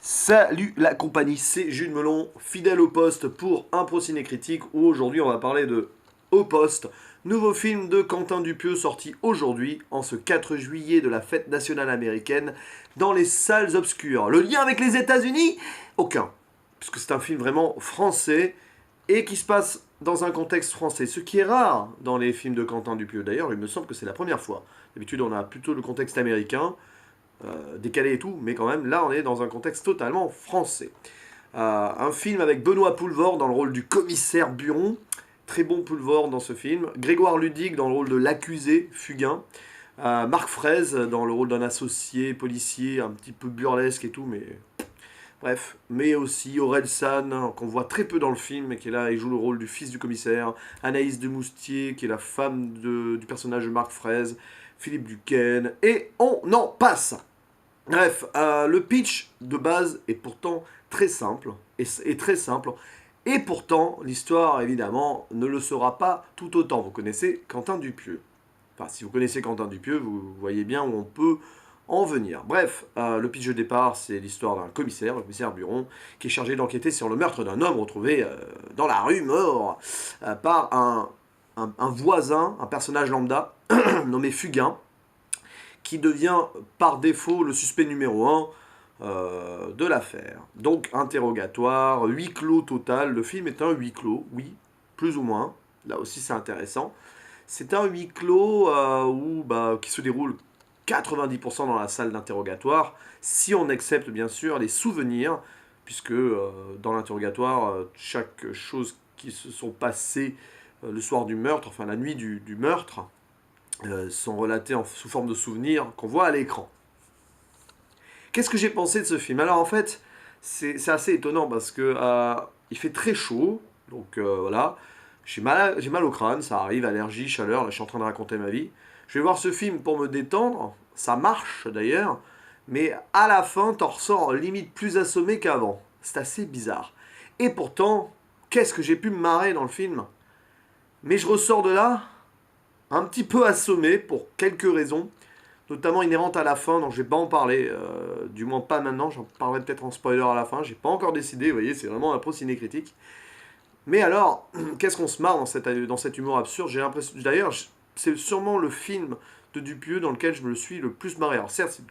Salut la compagnie, c'est Jules Melon, fidèle au poste pour un Ciné Critique, où aujourd'hui on va parler de Au Poste, nouveau film de Quentin Dupieux sorti aujourd'hui, en ce 4 juillet de la fête nationale américaine, dans les salles obscures. Le lien avec les États-Unis? Aucun, puisque c'est un film vraiment français et qui se passe dans un contexte français, ce qui est rare dans les films de Quentin Dupieux. D'ailleurs, il me semble que c'est la première fois. D'habitude, on a plutôt le contexte américain, décalé et tout, mais quand même, là, on est dans un contexte totalement français. Un film avec Benoît Poelvoorde dans le rôle du commissaire Buron, très bon Poelvoorde dans ce film, Grégoire Ludig dans le rôle de l'accusé Fugain, Marc Fraise dans le rôle d'un associé policier un petit peu burlesque et tout, mais bref, mais aussi Aurel San, qu'on voit très peu dans le film, mais qui est là, il joue le rôle du fils du commissaire, Anaïs de Moustier, qui est la femme du personnage de Marc Fraise, Philippe Duquesne, et on en passe. Bref, le pitch de base est pourtant très simple, et très simple, et pourtant l'histoire évidemment ne le sera pas tout autant. Vous connaissez Quentin Dupieux. Enfin, si vous connaissez Quentin Dupieux, vous voyez bien où on peut en venir. Bref, le pitch de départ, c'est l'histoire d'un commissaire, le commissaire Buron, qui est chargé d'enquêter sur le meurtre d'un homme retrouvé dans la rue mort par un voisin, un personnage lambda nommé Fugain, qui devient par défaut le suspect numéro un de l'affaire. Donc interrogatoire, huis clos total. Le film est un huis clos, oui, plus ou moins. Là aussi c'est intéressant. C'est un huis clos qui se déroule 90% dans la salle d'interrogatoire, si on accepte bien sûr les souvenirs, puisque dans l'interrogatoire, chaque chose qui se sont passées le soir du meurtre, enfin la nuit du meurtre, sont relatés sous forme de souvenirs qu'on voit à l'écran. Qu'est-ce que j'ai pensé de ce film? Alors en fait, c'est assez étonnant parce que il fait très chaud, donc voilà, j'ai mal au crâne, ça arrive, allergie, chaleur, là je suis en train de raconter ma vie. Je vais voir ce film pour me détendre, ça marche d'ailleurs, mais à la fin, t'en ressors limite plus assommé qu'avant. C'est assez bizarre. Et pourtant, qu'est-ce que j'ai pu me marrer dans le film? Mais je ressors de là un petit peu assommé pour quelques raisons, notamment inhérentes à la fin, donc je vais pas en parler, du moins pas maintenant, j'en parlerai peut-être en spoiler à la fin, j'ai pas encore décidé, vous voyez, c'est vraiment un pro ciné-critique. Mais alors, qu'est-ce qu'on se marre dans cet humour absurde? J'ai l'impression, d'ailleurs, c'est sûrement le film de Dupieux dans lequel je me suis le plus marré. Alors certes,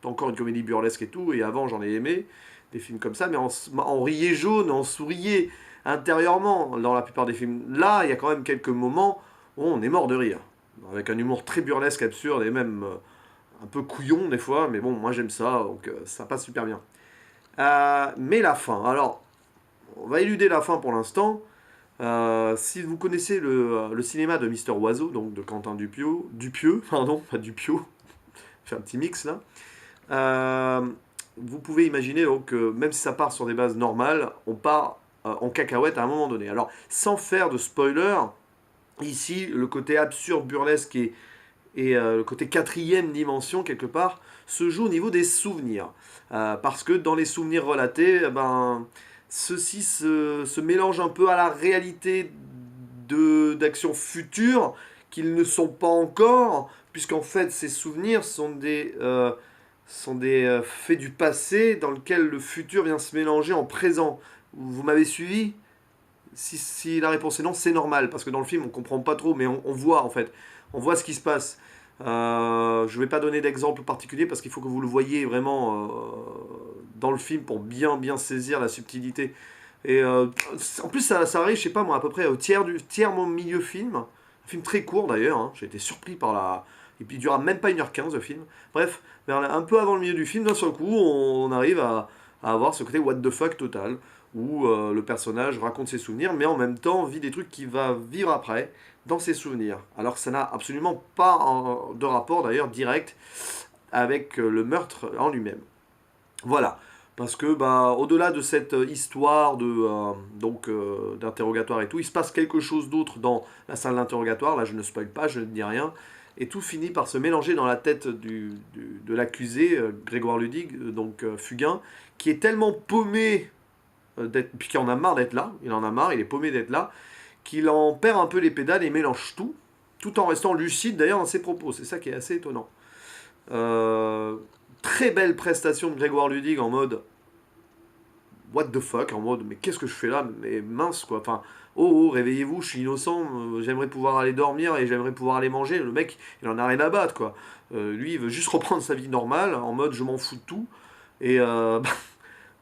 c'est encore une comédie burlesque et tout, et avant j'en ai aimé, des films comme ça, mais on riait jaune, on souriait intérieurement dans la plupart des films. Là, il y a quand même quelques moments où on est mort de rire, avec un humour très burlesque, absurde, et même un peu couillon des fois, mais bon, moi j'aime ça, donc ça passe super bien. Mais la fin, alors, on va éluder la fin pour l'instant. Si vous connaissez le cinéma de Mister Oiseau, donc de Quentin Dupieux, pardon, pas Dupieux, je fais un petit mix là. Euh, Vous pouvez imaginer donc même si ça part sur des bases normales, on part en cacahuète à un moment donné. Alors, sans faire de spoiler, ici le côté absurde, burlesque et le côté quatrième dimension quelque part se joue au niveau des souvenirs. Parce que dans les souvenirs relatés, ceux-ci se mélangent un peu à la réalité d'actions futures qu'ils ne sont pas encore, puisqu'en fait ces souvenirs sont des faits du passé dans lequel le futur vient se mélanger en présent. Vous m'avez suivi? Si la réponse est non, c'est normal, parce que dans le film on comprend pas trop, mais on voit en fait, on voit ce qui se passe. Je vais pas donner d'exemple particulier parce qu'il faut que vous le voyez vraiment dans le film pour bien saisir la subtilité. Et en plus ça arrive, je sais pas moi, à peu près au tiers mon milieu film, un film très court d'ailleurs, hein. J'ai été surpris par la... Et puis il durera même pas 1h15 le film. Bref, un peu avant le milieu du film, d'un seul coup, on arrive à avoir ce côté what the fuck total, où le personnage raconte ses souvenirs, mais en même temps vit des trucs qu'il va vivre après dans ses souvenirs. Alors que ça n'a absolument pas de rapport d'ailleurs direct avec le meurtre en lui-même. Voilà. Parce que au-delà de cette histoire d'interrogatoire et tout, il se passe quelque chose d'autre dans la salle d'interrogatoire. Là, je ne spoil pas, je ne dis rien. Et tout finit par se mélanger dans la tête de l'accusé, Grégoire Ludig, Fugain, qui est tellement paumé puis qui en a marre d'être là, il en a marre, il est paumé d'être là, qu'il en perd un peu les pédales et mélange tout en restant lucide d'ailleurs dans ses propos. C'est ça qui est assez étonnant. Très belle prestation de Grégoire Ludig en mode what the fuck, en mode, mais qu'est-ce que je fais là? Mais mince, quoi. Enfin, oh, réveillez-vous, je suis innocent, j'aimerais pouvoir aller dormir et j'aimerais pouvoir aller manger. Le mec, il en a rien à battre, quoi. Lui, il veut juste reprendre sa vie normale, en mode, je m'en fous de tout. Et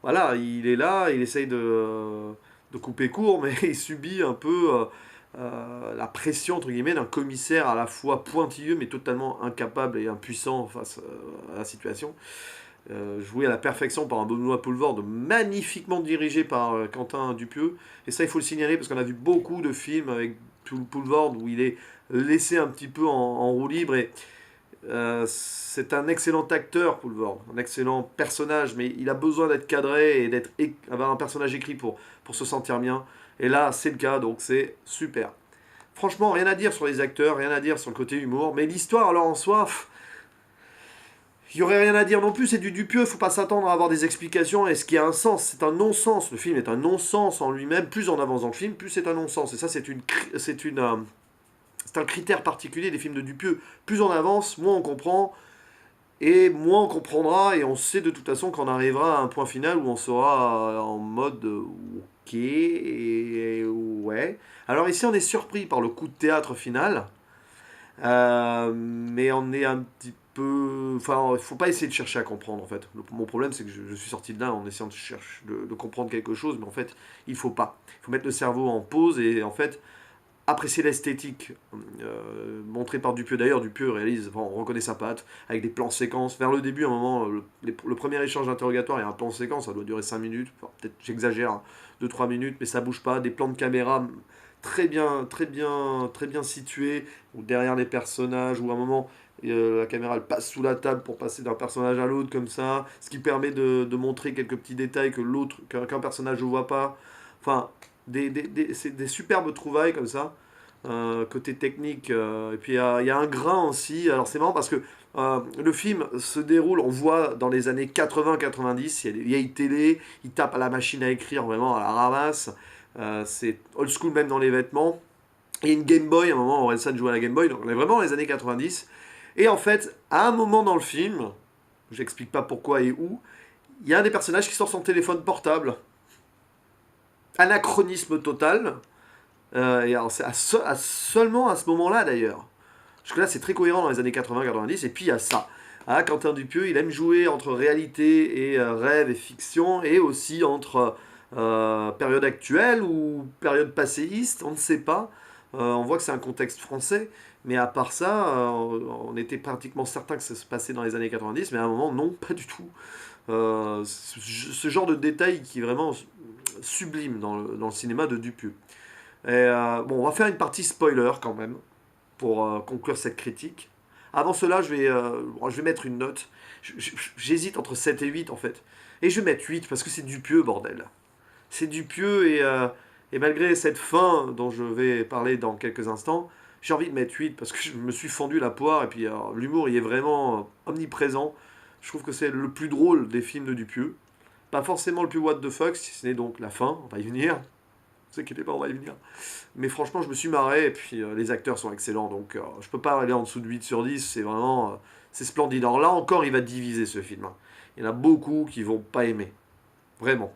voilà, il est là, il essaye de couper court, mais il subit un peu la pression, entre guillemets, d'un commissaire à la fois pointilleux, mais totalement incapable et impuissant face à la situation. Joué à la perfection par un Benoît Poelvoorde, magnifiquement dirigé par Quentin Dupieux. Et ça, il faut le signaler, parce qu'on a vu beaucoup de films avec Poelvoorde où il est laissé un petit peu en roue libre. Et c'est un excellent acteur, Poelvoorde, un excellent personnage, mais il a besoin d'être cadré et avoir un personnage écrit pour se sentir bien. Et là, c'est le cas, donc c'est super. Franchement, rien à dire sur les acteurs, rien à dire sur le côté humour, mais l'histoire, alors en soi, il n'y aurait rien à dire non plus, c'est du Dupieux, faut pas s'attendre à avoir des explications, et ce qui a un sens, c'est un non-sens. Le film est un non-sens en lui-même, plus on avance dans le film, plus c'est un non-sens. Et ça, c'est un critère particulier des films de Dupieux. Plus on avance, moins on comprend, et moins on comprendra, et on sait de toute façon qu'on arrivera à un point final où on sera en mode ok, et ouais. Alors ici, on est surpris par le coup de théâtre final, mais on est un petit peu. Enfin, il faut pas essayer de chercher à comprendre en fait. Mon problème, c'est que je suis sorti de là en essayant de comprendre quelque chose, mais en fait, il faut pas. Il faut mettre le cerveau en pause et en fait apprécier l'esthétique montrée par Dupieux. D'ailleurs, Dupieux réalise, enfin, on reconnaît sa patte, avec des plans séquences. Vers le début, à un moment, le premier échange d'interrogatoire, il y a un plan séquence, ça doit durer 5 minutes, enfin, peut-être j'exagère, hein, 2-3 minutes, mais ça bouge pas. Des plans de caméra très bien, très bien, très bien situés, ou derrière les personnages, ou à un moment, la caméra elle passe sous la table pour passer d'un personnage à l'autre comme ça, ce qui permet de montrer quelques petits détails qu'un personnage ne voit pas. Enfin, c'est des superbes trouvailles comme ça, côté technique. Et puis il y a un grain aussi. Alors c'est marrant parce que le film se déroule, on voit dans les années 80-90, il y a des vieilles télé, il tape à la machine à écrire vraiment à la ramasse. C'est old school même dans les vêtements. Il y a une Game Boy, à un moment, Orelsan joue à la Game Boy, donc on est vraiment dans les années 90. Et en fait, à un moment dans le film, j'explique pas pourquoi et où, il y a un des personnages qui sort son téléphone portable. Anachronisme total. Et alors, c'est seulement à ce moment-là d'ailleurs. Parce que là, c'est très cohérent dans les années 80-90. Et puis il y a ça. Ah, Quentin Dupieux, il aime jouer entre réalité et rêve et fiction, et aussi entre période actuelle ou période passéiste, on ne sait pas. On voit que c'est un contexte français, mais à part ça, on était pratiquement certain que ça se passait dans les années 90, mais à un moment, non, pas du tout. Ce genre de détail qui est vraiment sublime dans le cinéma de Dupieux. Et, bon, on va faire une partie spoiler quand même, pour conclure cette critique. Avant cela, je vais mettre une note. J'hésite entre 7 et 8 en fait. Et je vais mettre 8 parce que c'est Dupieux, bordel. C'est Dupieux et malgré cette fin dont je vais parler dans quelques instants, j'ai envie de mettre 8 parce que je me suis fendu la poire et puis l'humour il est vraiment omniprésent. Je trouve que c'est le plus drôle des films de Dupieux. Pas forcément le plus what the fuck, si ce n'est donc la fin, on va y venir. Ne vous inquiétez pas, on va y venir. Mais franchement, je me suis marré, et puis les acteurs sont excellents, donc je peux pas aller en dessous de 8 sur 10, c'est vraiment, c'est splendide. Alors là encore, il va diviser ce film, hein. Il y en a beaucoup qui vont pas aimer, vraiment,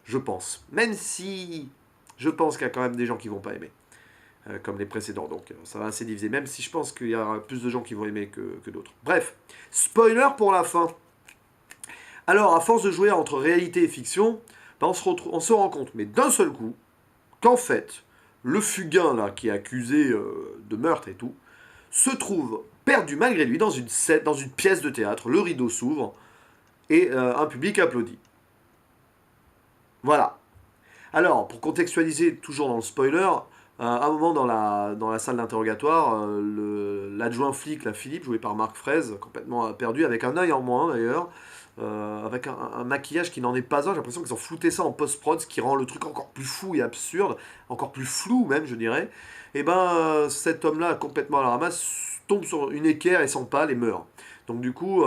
je pense. Même si je pense qu'il y a quand même des gens qui vont pas aimer, comme les précédents, donc ça va assez diviser, même si je pense qu'il y a plus de gens qui vont aimer que d'autres. Bref, spoiler pour la fin. Alors, à force de jouer entre réalité et fiction, ben, on se rend compte, mais d'un seul coup, qu'en fait, le fugain là, qui est accusé de meurtre et tout, se trouve perdu malgré lui dans une scène, dans une pièce de théâtre. Le rideau s'ouvre et un public applaudit. Voilà. Alors, pour contextualiser, toujours dans le spoiler, à un moment dans la salle d'interrogatoire, l'adjoint flic, la Philippe, joué par Marc Fraise, complètement perdu, avec un œil en moins d'ailleurs, avec un maquillage qui n'en est pas un. J'ai l'impression qu'ils ont flouté ça en post-prod, ce qui rend le truc encore plus fou et absurde, encore plus flou même, je dirais. Et ben, cet homme-là, complètement à la ramasse, tombe sur une équerre et s'empale et meurt. Donc du coup,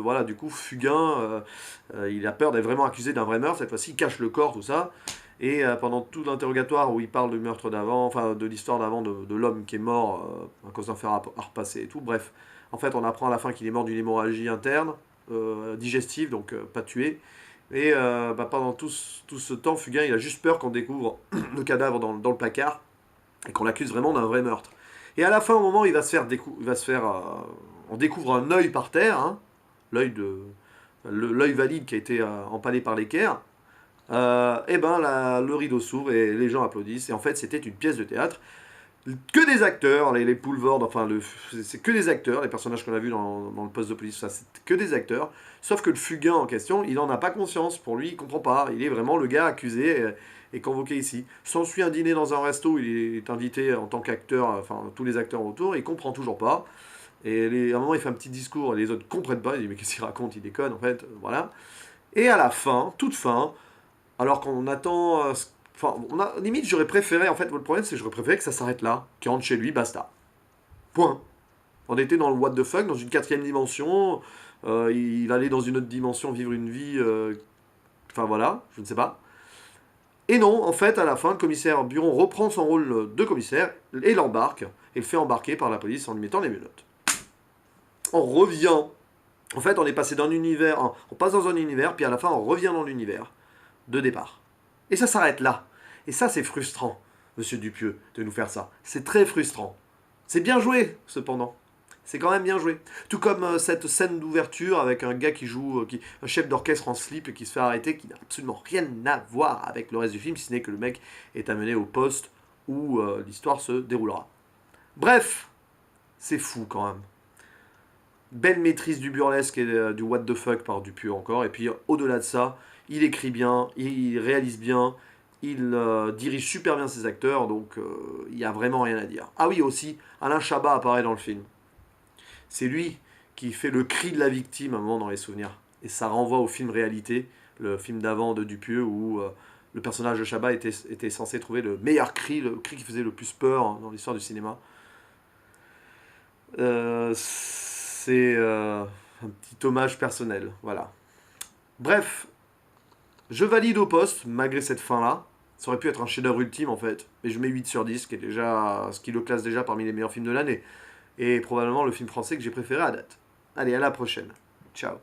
voilà, du coup, Fugain, il a peur d'être vraiment accusé d'un vrai meurtre. Cette fois-ci, il cache le corps, tout ça. Et pendant tout l'interrogatoire où il parle du meurtre d'avant, enfin de l'histoire d'avant de l'homme qui est mort à cause d'un fer à repasser et tout. Bref, en fait, on apprend à la fin qu'il est mort d'une hémorragie interne, digestive, donc pas tué. Et pendant tout ce temps, Fugain, il a juste peur qu'on découvre le cadavre dans le placard et qu'on l'accuse vraiment d'un vrai meurtre. Et à la fin, au moment où on découvre un œil par terre, hein, l'œil l'œil valide qui a été empalé par l'équerre. Le rideau s'ouvre et les gens applaudissent. Et en fait, c'était une pièce de théâtre. Que des acteurs, les Poulvord, c'est que des acteurs, les personnages qu'on a vus dans le poste de police, ça, c'est que des acteurs. Sauf que le Fugain en question, il n'en a pas conscience. Pour lui, il comprend pas. Il est vraiment le gars accusé et convoqué ici. S'ensuit un dîner dans un resto où il est invité en tant qu'acteur, enfin tous les acteurs autour, il comprend toujours pas. À un moment, il fait un petit discours, et les autres comprennent pas. Il dit mais qu'est-ce qu'il raconte? Il déconne en fait, voilà. Et à la fin, toute fin, alors qu'on attend. Enfin, limite, j'aurais préféré. En fait, le problème, c'est que j'aurais préféré que ça s'arrête là. Qu'il rentre chez lui, basta. Point. On était dans le what the fuck, dans une quatrième dimension. Il allait dans une autre dimension vivre une vie. Enfin voilà, je ne sais pas. Et non, en fait, à la fin, le commissaire Buron reprend son rôle de commissaire et l'embarque. Et le fait embarquer par la police en lui mettant les menottes. On revient. En fait, on est passé d'un univers. On passe dans un univers, puis à la fin, on revient dans l'univers de départ. Et ça s'arrête là. Et ça, c'est frustrant, monsieur Dupieux, de nous faire ça. C'est très frustrant. C'est bien joué, cependant. C'est quand même bien joué. Tout comme cette scène d'ouverture avec un gars qui joue, un chef d'orchestre en slip et qui se fait arrêter, qui n'a absolument rien à voir avec le reste du film, si ce n'est que le mec est amené au poste où l'histoire se déroulera. Bref, c'est fou quand même. Belle maîtrise du burlesque et du what the fuck par Dupieux encore. Et puis au-delà de ça, il écrit bien, il réalise bien, il dirige super bien ses acteurs, donc il n'y a vraiment rien à dire. Ah oui, aussi, Alain Chabat apparaît dans le film. C'est lui qui fait le cri de la victime à un moment dans les souvenirs. Et ça renvoie au film réalité, le film d'avant de Dupieux, où le personnage de Chabat était censé trouver le meilleur cri, le cri qui faisait le plus peur dans l'histoire du cinéma. C'est un petit hommage personnel, voilà. Bref, je valide au poste, malgré cette fin-là. Ça aurait pu être un chef-d'œuvre ultime en fait, mais je mets 8 sur 10, ce qui le classe déjà parmi les meilleurs films de l'année. Et probablement le film français que j'ai préféré à date. Allez, à la prochaine. Ciao.